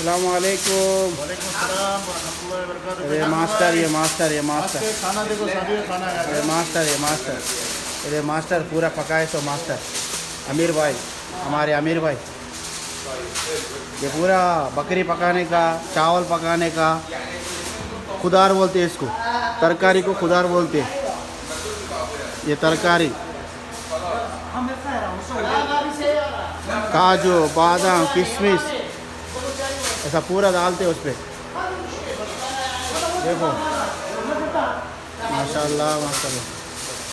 अस्सलाम वालेकुम। वालेकुम सलाम वरहमतुल्लाहि वबरकातुहू। ये मास्टर खाना देखो, शादी का खाना है। ये मास्टर पूरा पकाए तो मास्टर अमीर भाई, हमारे अमीर भाई, ये पूरा बकरी पकाने का, चावल पकाने का, खुदार बोलते हैं इसको, तरकारी को खुदार बोलते हैं। ये तरकारी काजू बादाम किशमिश ऐसा पूरा डालते हैं उस पर। देखो माशाल्लाह माशाल्लाह।